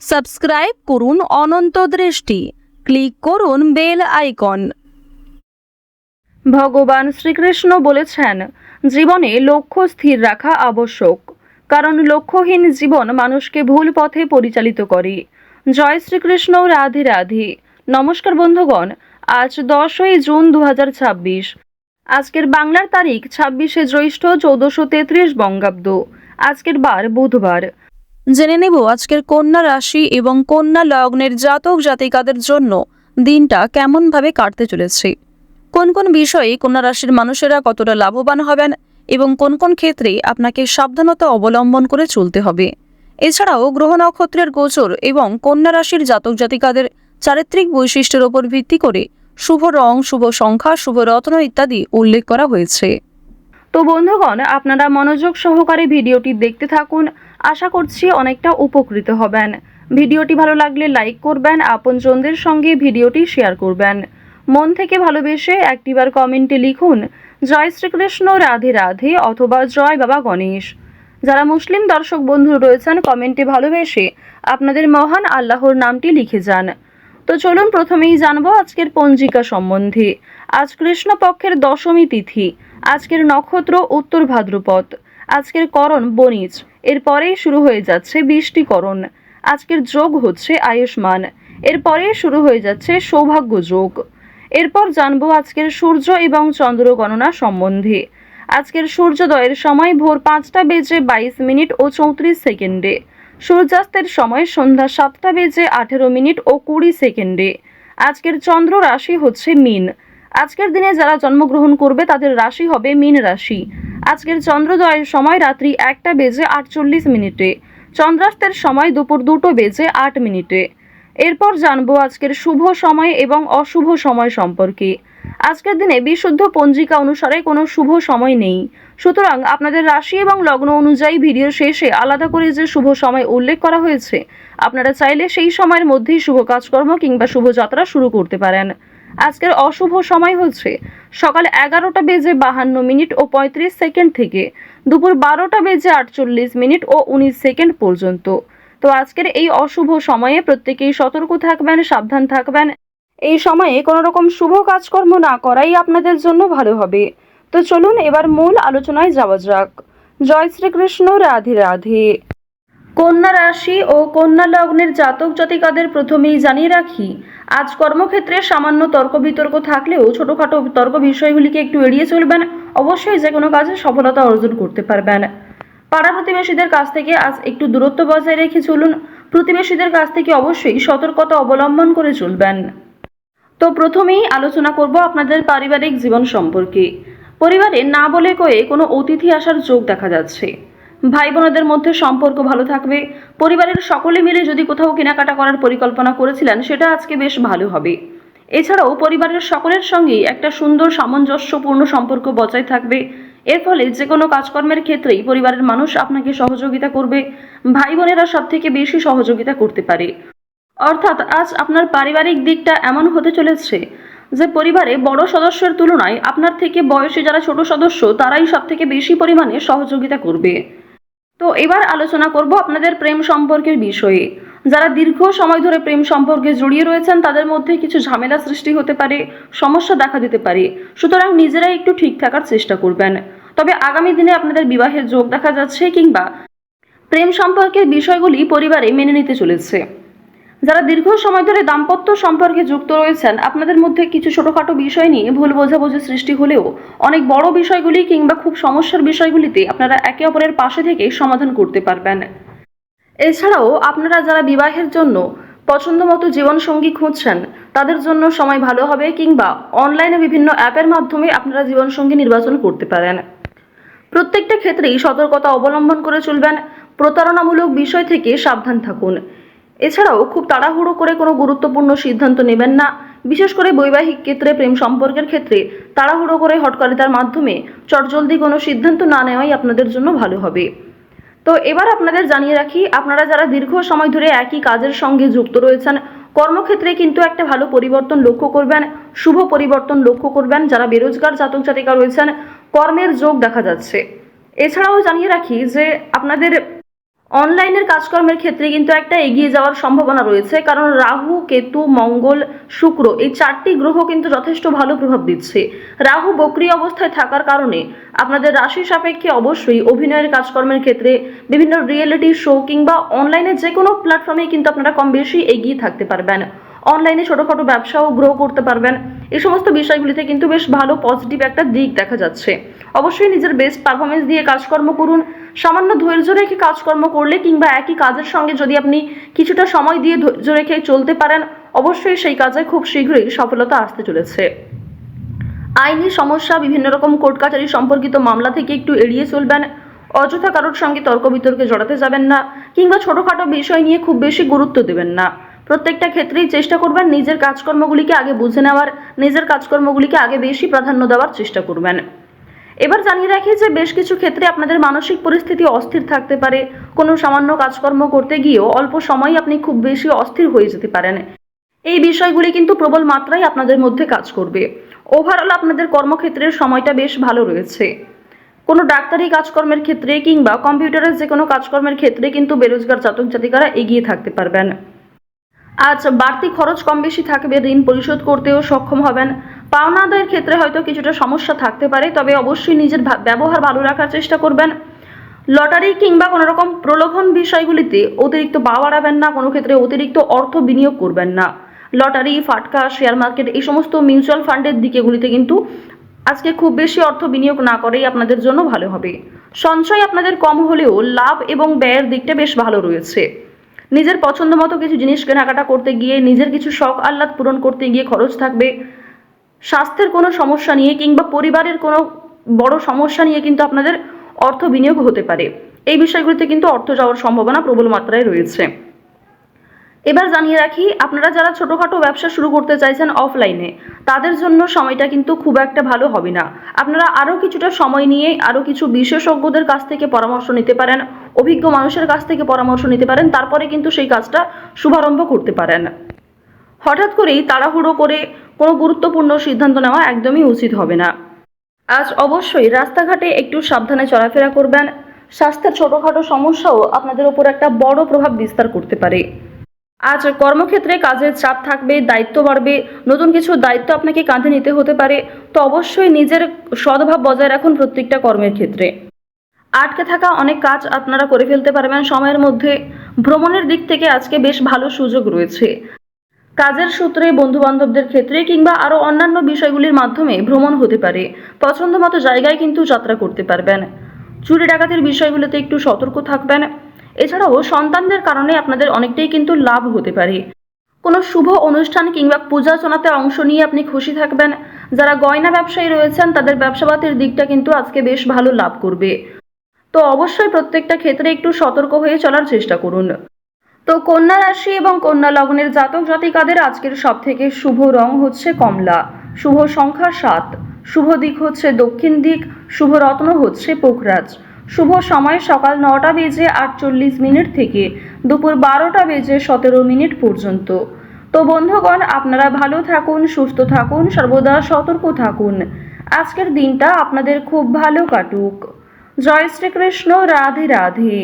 Subscribe করুন অনন্ত দৃষ্টি, click করুন বেল আইকন। ভগবান শ্রীকৃষ্ণ বলেছেন, জীবনে লক্ষ্য স্থির রাখা আবশ্যক, কারণ লক্ষ্যহীন জীবন মানুষকে ভুল পথে পরিচালিত করে। জয় শ্রীকৃষ্ণ, রাধে রাধে। নমস্কার বন্ধুগণ, আজ 10ই জুন 2026। আজকের বাংলার তারিখ 26শে জ্যৈষ্ঠ 1433 বঙ্গাব্দ। আজকের বার বুধবার। জেনে নেব আজকের কন্যা রাশি এবং কন্যা লগ্নের জাতক জাতিকাদের জন্য দিনটা কেমনভাবে কাটতে চলেছে, কোন কোন বিষয়ে কন্যা রাশির মানুষেরা কতটা লাভবান হবেন এবং কোন কোন ক্ষেত্রে আপনাকে সাবধানতা অবলম্বন করে চলতে হবে। এছাড়াও গ্রহ নক্ষত্রের গোচর এবং কন্যা রাশির জাতক জাতিকাদের চারিত্রিক বৈশিষ্ট্যের উপর ভিত্তি করে শুভ রং, শুভ সংখ্যা, শুভ রত্ন ইত্যাদি উল্লেখ করা হয়েছে। তো বন্ধুগণ, আপনারা মনোযোগ সহকারে ভিডিওটি দেখতে থাকুন। আশা করছি অনেকটা উপকৃত হবেন। ভিডিওটি ভালো লাগলে লাইক করবেন, আপনজনদের সঙ্গে ভিডিওটি শেয়ার করবেন। মন থেকে ভালোবেসে একটিবার কমেন্টে লিখুন জয় শ্রীকৃষ্ণ, রাধে রাধে অথবা জয় বাবা গণেশ। যারা মুসলিম দর্শক বন্ধু রয়েছেন, কমেন্টে ভালোবেসে আপনাদের মহান আল্লাহর নামটি লিখে যান। তো চলুন প্রথমেই জানবো আজকের পঞ্জিকা সম্বন্ধে। আজ কৃষ্ণপক্ষের দশমী তিথি। আজকের নক্ষত্র উত্তর ভাদ্রপদ। আজকের করণ বণিজ। এরপরেই শুরু হয়ে যাচ্ছে বৃষ্টিকরণ। আজকের যোগ হচ্ছে আয়ুষ্মান। এরপরেই শুরু হয়ে যাচ্ছে সৌভাগ্য যোগ। এরপর জানবো আজকের সূর্য এবং চন্দ্র গণনা সম্বন্ধে। আজকের সূর্যোদয়ের সময় ভোর 5টা বেজে 22 মিনিট ও 34 সেকেন্ডে। সূর্যাস্তের সময় সন্ধ্যা 7টা বেজে 18 মিনিট ও 20 সেকেন্ডে। আজকের চন্দ্র রাশি হচ্ছে মীন। আজকের দিনে যারা জন্মগ্রহণ করবে তাদের রাশি হবে মীন রাশি। আজকের চন্দ্রোদয়ের সময় রাত্রি 1টা বেজে 48 মিনিটে। চন্দ্রাস্তের সময় দুপুর 2টো বেজে 8 মিনিটে। এরপর জানবো আজকের শুভ সময় এবং অশুভ সময় সম্পর্কে। আজকের দিনে বিশুদ্ধ পঞ্জিকা অনুসারে কোনো শুভ সময় নেই। সুতরাং আপনাদের রাশি এবং লগ্ন অনুযায়ী ভিডিও শেষে আলাদা করে যে শুভ সময় উল্লেখ করা হয়েছে, আপনারা চাইলে সেই সময়ের মধ্যেই শুভ কাজকর্ম কিংবা শুভযাত্রা শুরু করতে পারেন। আজকের অশুভ সময় হচ্ছে সকাল 11টা বেজে 52 মিনিট ও 35 সেকেন্ড থেকে দুপুর 12টা বেজে 48 মিনিট ও 19 সেকেন্ড পর্যন্ত। তো আজকের এই অশুভ সময়ে প্রত্যেকেই সতর্ক থাকবেন, সাবধান থাকবেন। এই সময়ে কোনো রকম শুভ কাজকর্ম না করাই আপনাদের জন্য ভালো হবে। তো চলুন এবার মূল আলোচনায় যাওয়া যাক। জয় শ্রীকৃষ্ণ, রাধে রাধে। কন্যা রাশি ও কন্যা লগ্নের জাতক জাতিকাদের প্রথমেই জানিয়ে রাখি, আজ কর্মক্ষেত্রে সামান্য তর্ক বিতর্ক থাকলেও ছোটখাটো তর্ক বিষয়গুলিকে একটু এড়িয়ে চলবেন। অবশ্যই যে কোনো কাজে সফলতা অর্জন করতে পারবেন। পাড়া প্রতিবেশীদের কাছ থেকে আজ একটু দূরত্ব বজায় রেখে চলুন। প্রতিবেশীদের কাছ থেকে অবশ্যই সতর্কতা অবলম্বন করে চলবেন। তো প্রথমেই আলোচনা করব আপনাদের পারিবারিক জীবন সম্পর্কে। পরিবারে না বলে কয়ে কোনো অতিথি আসার যোগ দেখা যাচ্ছে। ভাই বোনদের মধ্যে সম্পর্ক ভালো থাকবে। পরিবারের সকলে মিলে যদি কোথাও কেনাকাটা করার পরিকল্পনা করেছিলেন, সেটা আজকে বেশ ভালো হবে। এছাড়াও পরিবারের সকলের সঙ্গেই একটা সুন্দর সামঞ্জস্যপূর্ণ সম্পর্ক বজায় থাকবে। এর ফলে যে কোনো কাজকর্মের ক্ষেত্রেই পরিবারের মানুষ আপনাকে সহযোগিতা করবে। ভাই বোনেরা সব থেকে বেশি সহযোগিতা করতে পারে। অর্থাৎ আজ আপনার পারিবারিক দিকটা এমন হতে চলেছে যে পরিবারে বড় সদস্যের তুলনায় আপনার থেকে বয়সে যারা ছোট সদস্য তারাই সব থেকে বেশি পরিমাণে সহযোগিতা করবে। তো এবার আলোচনা করব আপনাদের প্রেম সম্পর্কের বিষয়ে। যারা দীর্ঘ সময় ধরে প্রেম সম্পর্কে জড়িয়ে রয়েছেন তাদের মধ্যে কিছু ঝামেলা সৃষ্টি হতে পারে, সমস্যা দেখা দিতে পারে। সুতরাং নিজেরাই একটু ঠিক থাকার চেষ্টা করবেন। তবে আগামী দিনে আপনাদের বিবাহের যোগ দেখা যাচ্ছে কিংবা প্রেম সম্পর্কের বিষয়গুলি পরিবারে মেনে নিতে চলেছে। যারা দীর্ঘ সময় ধরে দাম্পত্য সম্পর্কে যুক্ত রয়েছেন, আপনাদের মধ্যে কিছু ছোটখাটো বিষয় নিয়ে ভুল বোঝাবুঝি সৃষ্টি হলেও অনেক বড় বিষয়গুলি কিংবা খুব সমস্যার বিষয়গুলিতে আপনারা একে অপরের পাশে থেকে সমাধান করতে পারবেন। এছাড়াও আপনারা যারা বিবাহের জন্য পছন্দমতো জীবনসঙ্গী খুঁজছেন, তাদের জন্য সময় ভালো হবে কিংবা অনলাইনে বিভিন্ন অ্যাপের মাধ্যমে আপনারা জীবনসঙ্গী নির্বাচন করতে পারেন। প্রত্যেকটা ক্ষেত্রেই সতর্কতা অবলম্বন করে চলবেন। প্রতারণামূলক বিষয় থেকে সাবধান থাকুন। এছাড়াও খুব তাড়াহুড়ো করে কোনো গুরুত্বপূর্ণ সিদ্ধান্ত নেবেন না। বিশেষ করে বৈবাহিক ক্ষেত্রে, প্রেম সম্পর্কের ক্ষেত্রে তাড়াহুড়ো করে হটকারিতার মাধ্যমে চটজলদি কোনো সিদ্ধান্ত না নেওয়াই আপনাদের জন্য ভালো হবে। তো এবার আপনাদের জানিয়ে রাখি, আপনারা যারা দীর্ঘ সময় ধরে একই কাজের সঙ্গে যুক্ত রয়েছেন, কর্মক্ষেত্রে কিন্তু একটা ভালো পরিবর্তন লক্ষ্য করবেন, শুভ পরিবর্তন লক্ষ্য করবেন। যারা বেরোজগার জাতক জাতিকা রয়েছেন, কর্মের যোগ দেখা যাচ্ছে। এছাড়াও জানিয়ে রাখি যে আপনাদের অনলাইনের কাজকর্মের ক্ষেত্রে কিন্তু একটা এগিয়ে যাওয়ার সম্ভাবনা রয়েছে, কারণ রাহু, কেতু, মঙ্গল, শুক্র এই 4টি গ্রহ কিন্তু যথেষ্ট ভালো প্রভাব দিচ্ছে। রাহু বক্রী অবস্থায় থাকার কারণে আপনাদের রাশি সাপেক্ষে অবশ্যই অভিনয়ের কাজকর্মের ক্ষেত্রে বিভিন্ন রিয়েলিটি শো কিংবা অনলাইনে যে কোনো প্ল্যাটফর্মে কিন্তু আপনারা কম বেশি এগিয়ে থাকতে পারবেন। অনলাইনে ছোটোখাটো ব্যবসাও গ্রো করতে পারবেন। এই সমস্ত বিষয়গুলিতে কিন্তু বেশ ভালো পজিটিভ একটা দিক দেখা যাচ্ছে। অবশ্যই নিজের বেস্ট পারফরমেন্স দিয়ে কাজকর্ম করুন। সামান্য ধৈর্য রেখে কাজকর্ম করলে কিংবা একই কাজের সঙ্গে যদি আপনি কিছুটা সময় দিয়ে ধৈর্য রেখে চলতে পারেন, অবশ্যই সেই কাজে খুব শীঘ্রই সফলতা আসতে চলেছে। আইনি সমস্যা, বিভিন্ন রকম কোর্ট কাছারি সম্পর্কিত মামলা থেকে একটু এড়িয়ে চলবেন। অযথা কারোর সঙ্গে তর্ক বিতর্কে জড়াতে যাবেন না, কিংবা ছোটোখাটো বিষয় নিয়ে খুব বেশি গুরুত্ব দেবেন না। প্রত্যেকটা ক্ষেত্রেই চেষ্টা করবেন নিজের কাজকর্মগুলিকে আগে বুঝে নেওয়ার, নিজের কাজকর্মগুলিকে আগে বেশি প্রাধান্য দেওয়ার চেষ্টা করবেন। এবার জানিয়ে রাখি যে বেশ কিছু ক্ষেত্রে আপনাদের মানসিক পরিস্থিতি অস্থির থাকতে পারে। কোনো সামান্য কাজকর্ম করতে গিয়েও অল্প সময়ে আপনি খুব বেশি অস্থির হয়ে যেতে পারেন। এই বিষয়গুলি কিন্তু প্রবল মাত্রায় আপনাদের মধ্যে কাজ করবে। ওভারঅল আপনাদের কর্মক্ষেত্রের সময়টা বেশ ভালো রয়েছে। কোনো ডাক্তারি কাজকর্মের ক্ষেত্রে কিংবা কম্পিউটারের যে কোনো কাজকর্মের ক্ষেত্রে কিন্তু বেরোজগার জাতক জাতিকারা এগিয়ে থাকতে পারবেন। আজ বাড়তি খরচ কম বেশি থাকবে, ঋণ পরিশোধ করতেও সক্ষম হবেন। পাওনা আদায়ের ক্ষেত্রে হয়তো কিছুটা সমস্যা থাকতে পারে, তবে অবশ্যই নিজের ব্যবহার ভালো রাখার চেষ্টা করবেন। লটারি কিংবা কোনো রকম প্রলোভন বিষয়গুলিতে অতিরিক্ত পা বাড়াবেন না, কোনো ক্ষেত্রে অতিরিক্ত অর্থ বিনিয়োগ করবেন না। লটারি, ফাটকা, শেয়ার মার্কেট এই সমস্ত মিউচুয়াল ফান্ডের দিকেগুলিতে কিন্তু আজকে খুব বেশি অর্থ বিনিয়োগ না করেই আপনাদের জন্য ভালো হবে। সঞ্চয় আপনাদের কম হলেও লাভ এবং ব্যয়ের দিকটা বেশ ভালো রয়েছে। নিজের পছন্দ মতো কিছু জিনিস কেনাকাটা করতে গিয়ে, নিজের কিছু শখ আহ্লাদ পূরণ করতে গিয়ে খরচ থাকবে। স্বাস্থ্যের কোনো সমস্যা নিয়ে কিংবা পরিবারের কোনো বড় সমস্যা নিয়ে কিন্তু আপনাদের অর্থ বিনিয়োগ হতে পারে। এই বিষয়গুলিতে কিন্তু অর্থ যাওয়ার সম্ভাবনা প্রবল মাত্রায় রয়েছে। এবার জানিয়ে রাখি, আপনারা যারা ছোটোখাটো ব্যবসা শুরু করতে চাইছেন অফলাইনে, তাদের জন্য সময়টা কিন্তু খুব একটা ভালো হবে না। আপনারা আরও কিছুটা সময় নিয়ে আরও কিছু বিশেষজ্ঞদের কাছ থেকে পরামর্শ নিতে পারেন, অভিজ্ঞ মানুষের কাছ থেকে পরামর্শ নিতে পারেন, তারপরে কিন্তু সেই কাজটা শুভারম্ভ করতে পারেন। হঠাৎ করেই তাড়াহুড়ো করে কোনো গুরুত্বপূর্ণ সিদ্ধান্ত নেওয়া একদমই উচিত হবে না। আজ অবশ্যই রাস্তাঘাটে একটু সাবধানে চলাফেরা করবেন। স্বাস্থ্যের ছোটোখাটো সমস্যাও আপনাদের ওপর একটা বড় প্রভাব বিস্তার করতে পারে। আজ কর্মক্ষেত্রে কাজের চাপ থাকবে, দায়িত্ব বাড়বে, নতুন কিছু দায়িত্ব আপনাকে কাঁধে নিতে হতে পারে। তো অবশ্যই নিজের সদ্ভাব বজায় রাখুন প্রত্যেকটা কর্মের ক্ষেত্রে। আটকে থাকা অনেক কাজ আপনারা করে ফেলতে পারবেন সময়ের মধ্যে। ভ্রমণের দিক থেকে আজকে বেশ ভালো সুযোগ রয়েছে। কাজের সূত্রে, বন্ধুবান্ধবদের ক্ষেত্রে কিংবা আরও অন্যান্য বিষয়গুলির মাধ্যমে ভ্রমণ হতে পারে। পছন্দ মতো জায়গায় কিন্তু যাত্রা করতে পারবেন। চুরি ডাকাতির বিষয়গুলোতে একটু সতর্ক থাকবেন। এছাড়াও সন্তানদের কারণে আপনাদের অনেকটাই কিন্তু লাভ হতে পারে। কোনো শুভ অনুষ্ঠান কিংবা পূজার্চনাতে অংশ নিয়ে আপনি খুশি থাকবেন। যারা গয়না ব্যবসায়ী রয়েছেন তাদের ব্যবসাপাতির দিকটা কিন্তু আজকে বেশ ভালো লাভ করবে। তো অবশ্যই প্রত্যেকটা ক্ষেত্রে একটু সতর্ক হয়ে চলার চেষ্টা করুন। তো কন্যা রাশি এবং কন্যা লগ্নের জাতক জাতিকাদের আজকের সবথেকে শুভ রং হচ্ছে কমলা, শুভ সংখ্যা 7, শুভ দিক হচ্ছে দক্ষিণ দিক, শুভ রত্ন হচ্ছে পোখরাজ, শুভ সময় সকাল 9:48 থেকে দুপুর 12:17 পর্যন্ত। তো বন্ধুগণ, আপনারা ভালো থাকুন, সুস্থ থাকুন, সর্বদা সতর্ক থাকুন। আজকের দিনটা আপনাদের খুব ভালো কাটুক। জয় শ্রীকৃষ্ণ। রাধে রাধে।